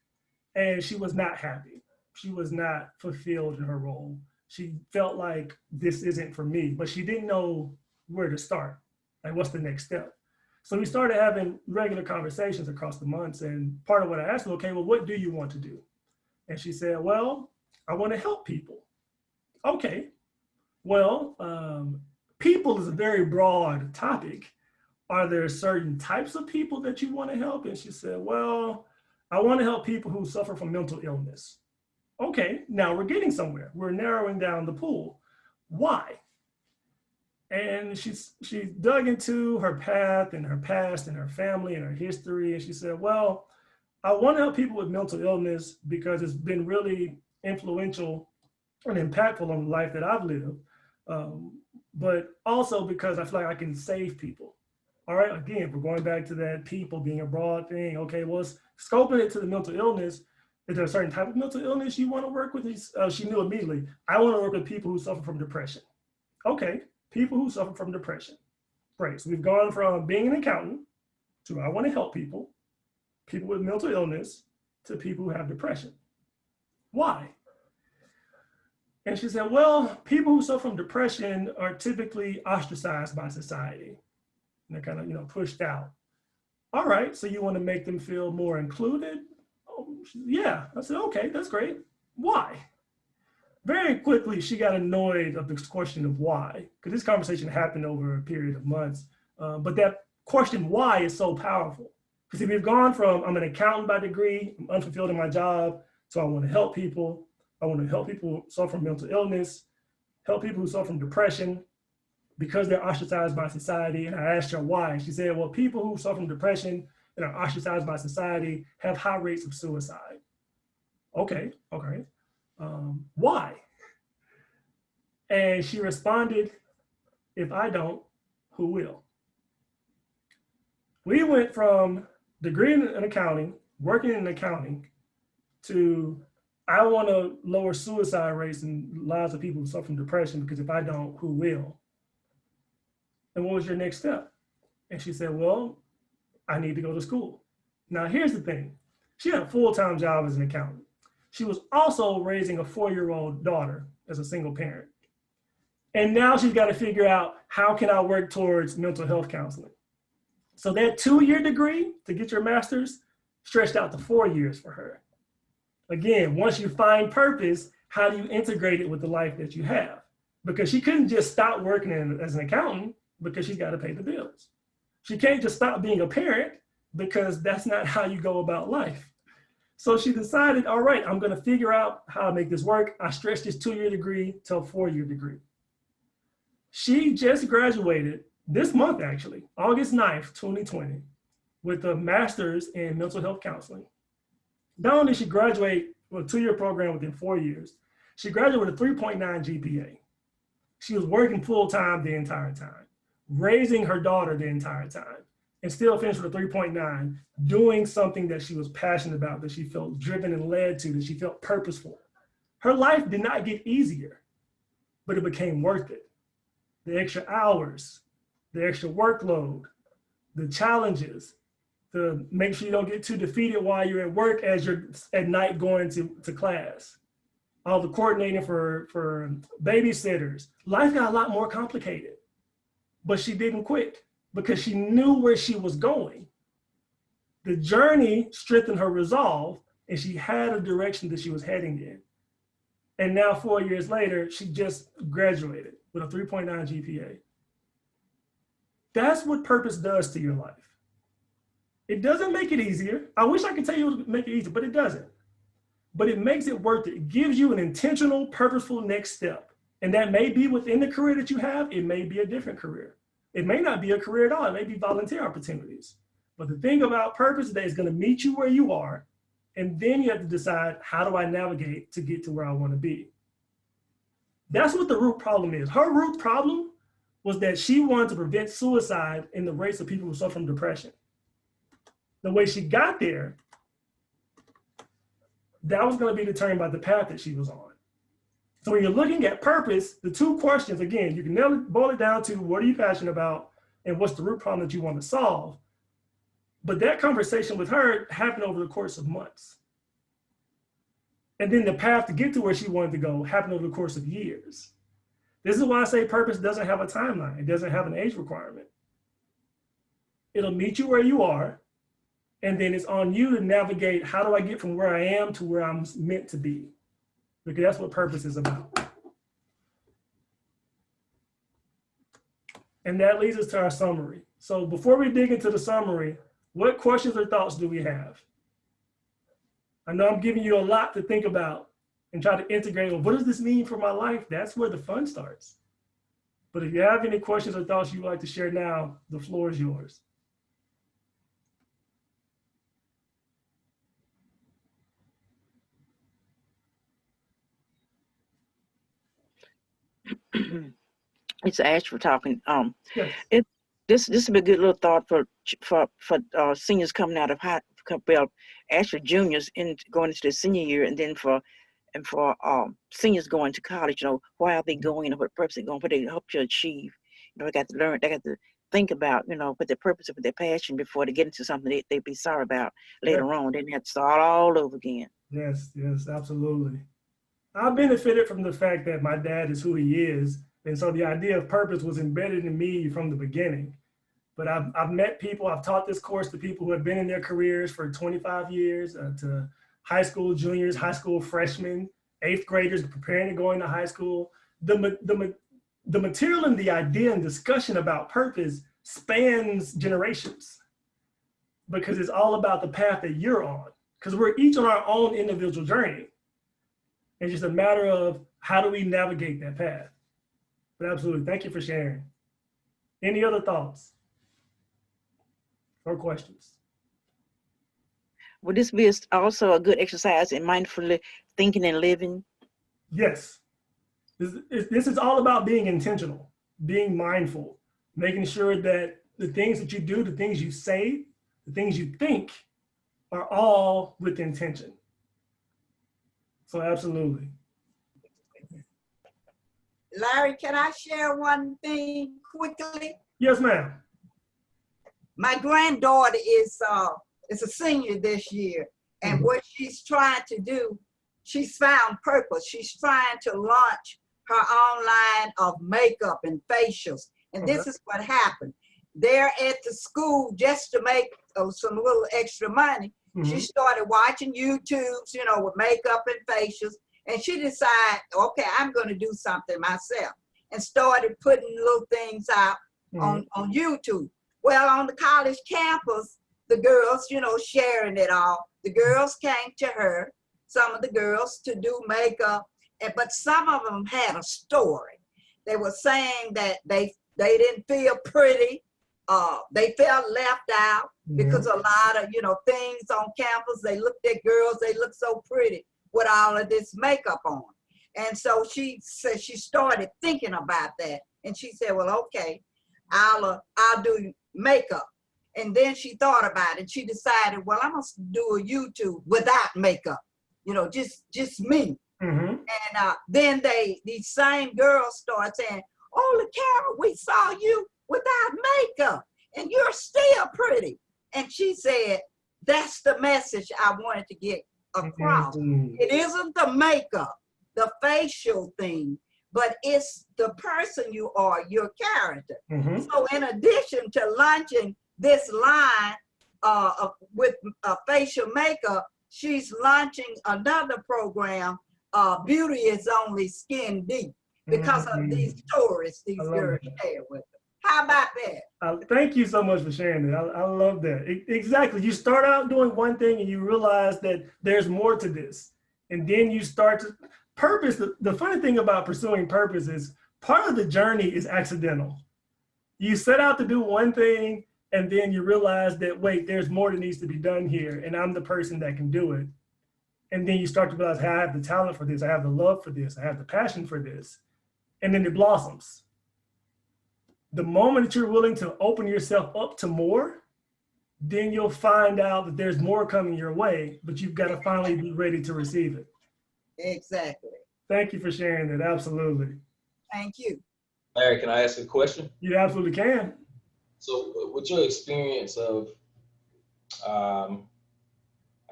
And she was not happy. She was not fulfilled in her role. She felt like this isn't for me, but she didn't know where to start. Like, what's the next step? So we started having regular conversations across the months. And part of what I asked her, okay, well, what do you want to do? And she said, well, I want to help people. Okay, well, people is a very broad topic. Are there certain types of people that you want to help? And she said, well, I want to help people who suffer from mental illness. Okay, now we're getting somewhere. We're narrowing down the pool. Why? And she dug into her path and her past and her family and her history. And she said, well, I want to help people with mental illness because it's been really influential and impactful on the life that I've lived. But also because I feel like I can save people. All right, again, we're going back to that people being a broad thing. Okay, well, scoping it to the mental illness Is there a certain type of mental illness you want to work with? She knew immediately, I want to work with people who suffer from depression. Okay, people who suffer from depression. Great. So we've gone from being an accountant to I want to help people with mental illness, to people who have depression. Why? And she said, well, people who suffer from depression are typically ostracized by society. And they're kind of, pushed out. All right, so you want to make them feel more included? Oh, yeah. I said, okay, that's great. Why? Very quickly, she got annoyed of this question of why, because this conversation happened over a period of months. But that question, why, is so powerful. Because if we've gone from, I'm an accountant by degree, I'm unfulfilled in my job, so I want to help people. I want to help people who suffer from mental illness, help people who suffer from depression because they're ostracized by society. And I asked her why. She said, well, people who suffer from depression and are ostracized by society have high rates of suicide. Okay. Why? And she responded, if I don't, who will? We went from degree in accounting, working in accounting, to I want to lower suicide rates and lives of people who suffer from depression, because if I don't, who will? And what was your next step? And she said, well, I need to go to school. Now, here's the thing. She had a full-time job as an accountant. She was also raising a 4-year-old daughter as a single parent. And now she's got to figure out, how can I work towards mental health counseling? So that 2-year degree to get your master's stretched out to 4 years for her. Again, once you find purpose, how do you integrate it with the life that you have? Because she couldn't just stop working as an accountant because she's got to pay the bills. She can't just stop being a parent because that's not how you go about life. So she decided, all right, I'm going to figure out how to make this work. I stretched this 2-year degree to a 4-year degree. She just graduated this month, actually, August 9th, 2020, with a master's in mental health counseling. Not only did she graduate with a 2-year program within 4 years, she graduated with a 3.9 GPA. She was working full-time the entire time, raising her daughter the entire time, and still finished with a 3.9, doing something that she was passionate about, that she felt driven and led to, that she felt purposeful. Her life did not get easier, but it became worth it. The extra hours, the extra workload, the challenges, to make sure you don't get too defeated while you're at work as you're at night going to class. All the coordinating for babysitters. Life got a lot more complicated, but she didn't quit because she knew where she was going. The journey strengthened her resolve, and she had a direction that she was heading in. And now 4 years later, she just graduated with a 3.9 GPA. That's what purpose does to your life. It doesn't make it easier. I wish I could tell you it would make it easier, but it doesn't. But it makes it worth it. It gives you an intentional, purposeful next step. And that may be within the career that you have. It may be a different career. It may not be a career at all. It may be volunteer opportunities. But the thing about purpose is that it's going to meet you where you are. And then you have to decide, how do I navigate to get to where I want to be? That's what the root problem is. Her root problem was that she wanted to prevent suicide in the rates of people who suffer from depression. The way she got there, that was going to be determined by the path that she was on. So when you're looking at purpose, the two questions, again, you can boil it down to, what are you passionate about and what's the root problem that you want to solve? But that conversation with her happened over the course of months. And then the path to get to where she wanted to go happened over the course of years. This is why I say purpose doesn't have a timeline. It doesn't have an age requirement. It'll meet you where you are. And then it's on you to navigate, how do I get from where I am to where I'm meant to be? Because that's what purpose is about. And that leads us to our summary. So before we dig into the summary, what questions or thoughts do we have? I know I'm giving you a lot to think about and try to integrate, well, what does this mean for my life? That's where the fun starts. But if you have any questions or thoughts you'd like to share now, the floor is yours. It's Ash for talking. Yes. This would be a good little thought for seniors coming out of well, actually juniors in going into the senior year, and then for seniors going to college, you know, why are they going and what purpose they going, what they hope to achieve. You know, they got to learn, they got to think about, you know, what their purpose and what their passion before they get into something they'd be sorry about later on. Then they have to start all over again. Yes, yes, absolutely. I benefited from the fact that my dad is who he is. And so the idea of purpose was embedded in me from the beginning. But I've met people, I've taught this course to people who have been in their careers for 25 years, to high school juniors, high school freshmen, 8th graders preparing to go into high school. The material and the idea and discussion about purpose spans generations, because it's all about the path that you're on, because we're each on our own individual journey. It's just a matter of how do we navigate that path. But absolutely, thank you for sharing. Any other thoughts or questions? Would this be also a good exercise in mindfully thinking and living? Yes. This is all about being intentional, being mindful, making sure that the things that you do, the things you say, the things you think are all with intention. So absolutely. Larry, can I share one thing quickly? Yes, ma'am. My granddaughter is a senior this year, and what she's trying to do, she's found purpose. She's trying to launch her own line of makeup and facials. And this is what happened. They're at the school just to make some little extra money. She started watching YouTubes, you know, with makeup and facials. And she decided, okay, I'm going to do something myself, and started putting little things out on YouTube. Well, on the college campus, the girls, you know, sharing it all. The girls came to her, some of the girls, to do makeup, but some of them had a story. They were saying that they didn't feel pretty. They felt left out because a lot of, you know, things on campus, they looked at girls, they look so pretty with all of this makeup on. And so she said, she started thinking about that. And she said, well, okay, I'll do makeup. And then she thought about it. She decided, well, I'm gonna do a YouTube without makeup, you know, just me. And then these same girls start saying, oh, Carol, we saw you without makeup and you're still pretty. And she said, that's the message I wanted to get across. It isn't the makeup, the facial thing, but it's the person you are, your character. So in addition to launching this line with facial makeup, she's launching another program, Beauty is Only Skin Deep, because of these stories these girls share with them. How about that? Thank you so much for sharing that. I love that. Exactly. You start out doing one thing and you realize that there's more to this. And then you start to purpose. The funny thing about pursuing purpose is part of the journey is accidental. You set out to do one thing and then you realize that, wait, there's more that needs to be done here. And I'm the person that can do it. And then you start to realize, hey, I have the talent for this. I have the love for this. I have the passion for this. And then it blossoms. The moment that you're willing to open yourself up to more, then you'll find out that there's more coming your way, but you've got to finally be ready to receive it. Exactly. Thank you for sharing that. Absolutely. Thank you. Larry, can I ask a question? You absolutely can. So with your experience of, I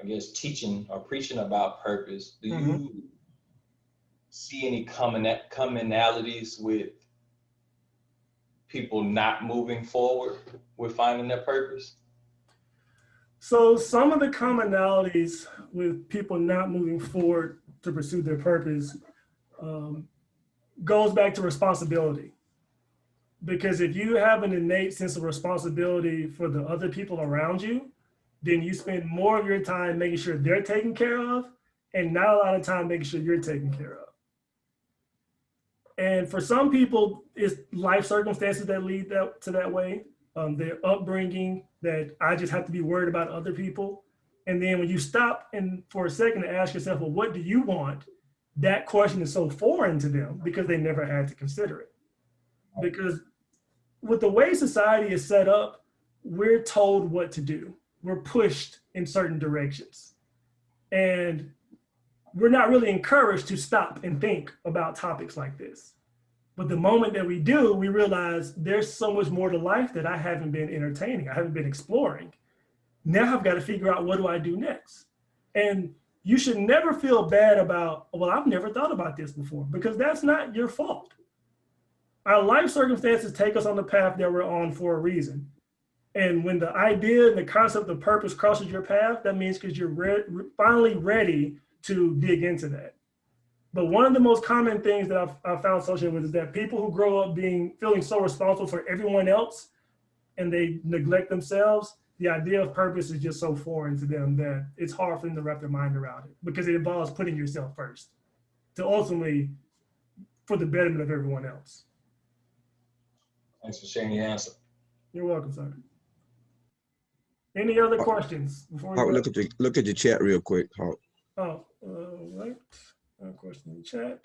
guess, teaching or preaching about purpose, do you see any commonalities with people not moving forward with finding their purpose? So some of the commonalities with people not moving forward to pursue their purpose goes back to responsibility. Because if you have an innate sense of responsibility for the other people around you, then you spend more of your time making sure they're taken care of and not a lot of time making sure you're taken care of. And for some people, it's life circumstances that lead to that way. Their upbringing, that I just have to be worried about other people. And then when you stop and for a second to ask yourself, well, what do you want? That question is so foreign to them because they never had to consider it. Because with the way society is set up, we're told what to do. we're pushed in certain directions. And we're not really encouraged to stop and think about topics like this. But the moment that we do, we realize there's so much more to life that I haven't been entertaining, I haven't been exploring. Now I've got to figure out, what do I do next? And you should never feel bad about, well, I've never thought about this before, because that's not your fault. Our life circumstances take us on the path that we're on for a reason. And when the idea and the concept of purpose crosses your path, that means because you're finally ready to dig into that. But one of the most common things that I've found associated with is that people who grow up feeling so responsible for everyone else and they neglect themselves, the idea of purpose is just so foreign to them that it's hard for them to wrap their mind around it, because it involves putting yourself first to ultimately for the betterment of everyone else. Thanks for sharing your answer. You're welcome, sir. Any other questions before we Hawk, go? look at your chat real quick, Hawk. Oh, right. Question in the chat.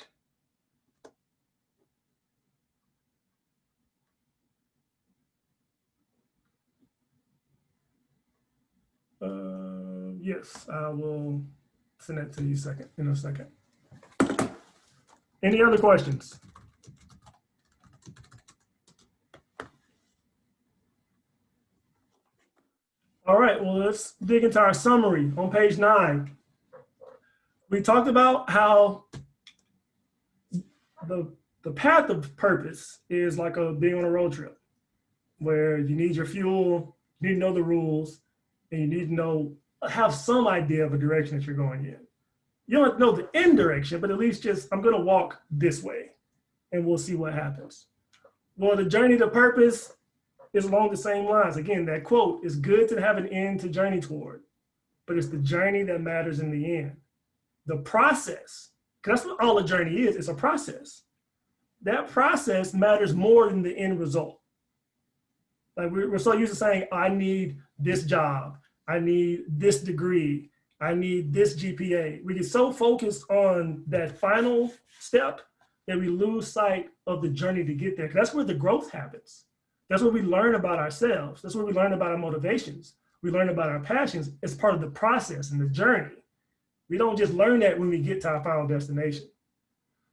Yes, I will send that to you in a second. Any other questions? All right, well, let's dig into our summary on page 9. We talked about how the path of purpose is like being on a road trip, where you need your fuel, you need to know the rules, and you need to have some idea of a direction that you're going in. You don't know the end direction, but at least just, I'm gonna walk this way and we'll see what happens. Well, the journey to purpose is along the same lines. Again, that quote, is good to have an end to journey toward, but it's the journey that matters in the end. The process, because that's what all a journey is, it's a process. That process matters more than the end result. Like we're so used to saying, I need this job, I need this degree, I need this GPA. We get so focused on that final step that we lose sight of the journey to get there. 'Cause that's where the growth happens. That's where we learn about ourselves. That's where we learn about our motivations. We learn about our passions as part of the process and the journey. We don't just learn that when we get to our final destination.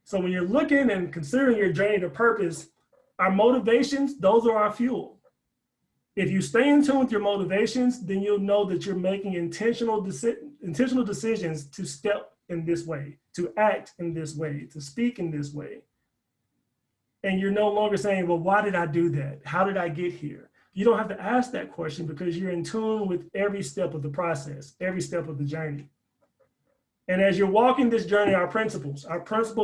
So when you're looking and considering your journey to purpose, our motivations, those are our fuel. If you stay in tune with your motivations, then you'll know that you're making intentional decisions to step in this way, to act in this way, to speak in this way. And you're no longer saying, well, why did I do that? How did I get here? You don't have to ask that question because you're in tune with every step of the process, every step of the journey. And as you're walking this journey, our principles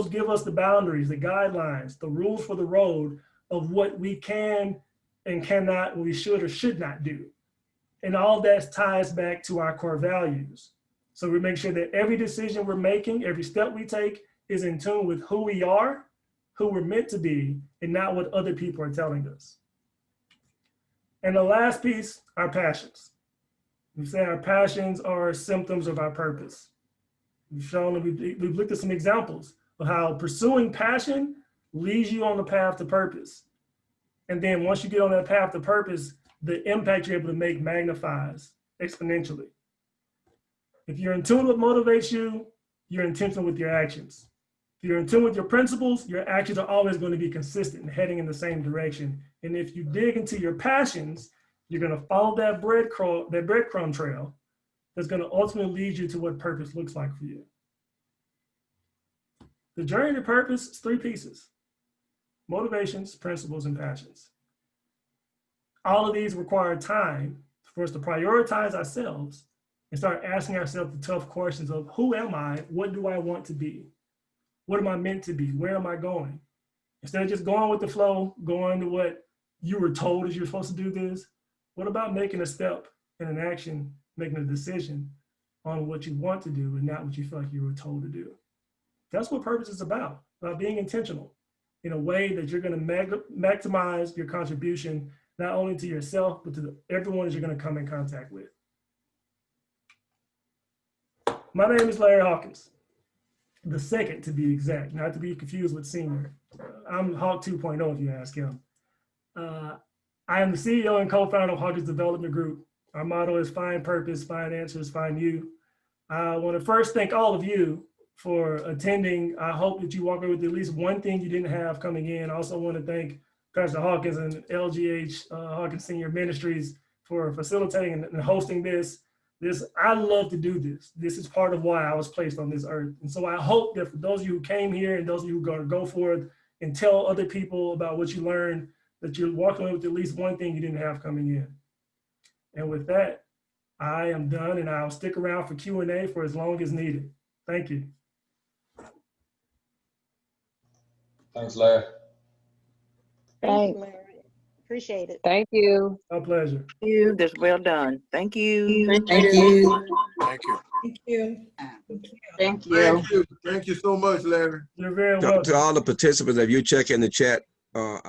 give us the boundaries, the guidelines, the rules for the road of what we can and cannot, what we should or should not do. And all that ties back to our core values. So we make sure that every decision we're making, every step we take is in tune with who we are, who we're meant to be, and not what other people are telling us. And the last piece, our passions. We say our passions are symptoms of our purpose. We've shown that we've looked at some examples of how pursuing passion leads you on the path to purpose. And then once you get on that path to purpose, the impact you're able to make magnifies exponentially. If you're in tune with what motivates you, you're intentional with your actions. If you're in tune with your principles, your actions are always going to be consistent and heading in the same direction. And if you dig into your passions, you're going to follow that breadcrumb trail that's going to ultimately lead you to what purpose looks like for you. The journey to purpose is 3 pieces: motivations, principles, and passions. All of these require time for us to prioritize ourselves and start asking ourselves the tough questions of who am I? What do I want to be? What am I meant to be? Where am I going? Instead of just going with the flow, going to what you were told as you're supposed to do this, what about making a step and an action, making a decision on what you want to do and not what you feel like you were told to do? That's what purpose is about being intentional in a way that you're going to maximize your contribution, not only to yourself, but to everyone that you're going to come in contact with. My name is Larry Hawkins, the second to be exact, not to be confused with senior. I'm Hawk 2.0 if you ask him. I am the CEO and co-founder of Hawkins Development Group, Our motto is find purpose, find answers, find you. I want to first thank all of you for attending. I hope that you walk away with at least one thing you didn't have coming in. I also want to thank Pastor Hawkins and LGH Hawkins Senior Ministries for facilitating and hosting this. I love to do this. This is part of why I was placed on this earth. And so I hope that for those of you who came here and those of you who are going to go forth and tell other people about what you learned, that you're walking away with at least one thing you didn't have coming in. And with that, I am done, and I'll stick around for Q&A for as long as needed. Thank you. Thanks, Larry. Thank you, Larry. Appreciate it. Thank you. My pleasure. Thank you. That's well done. Thank you. Thank you. Thank you. Thank you. Thank you. Thank you. Thank you so much, Larry. You're very To welcome. all the participants, if you check in the chat, I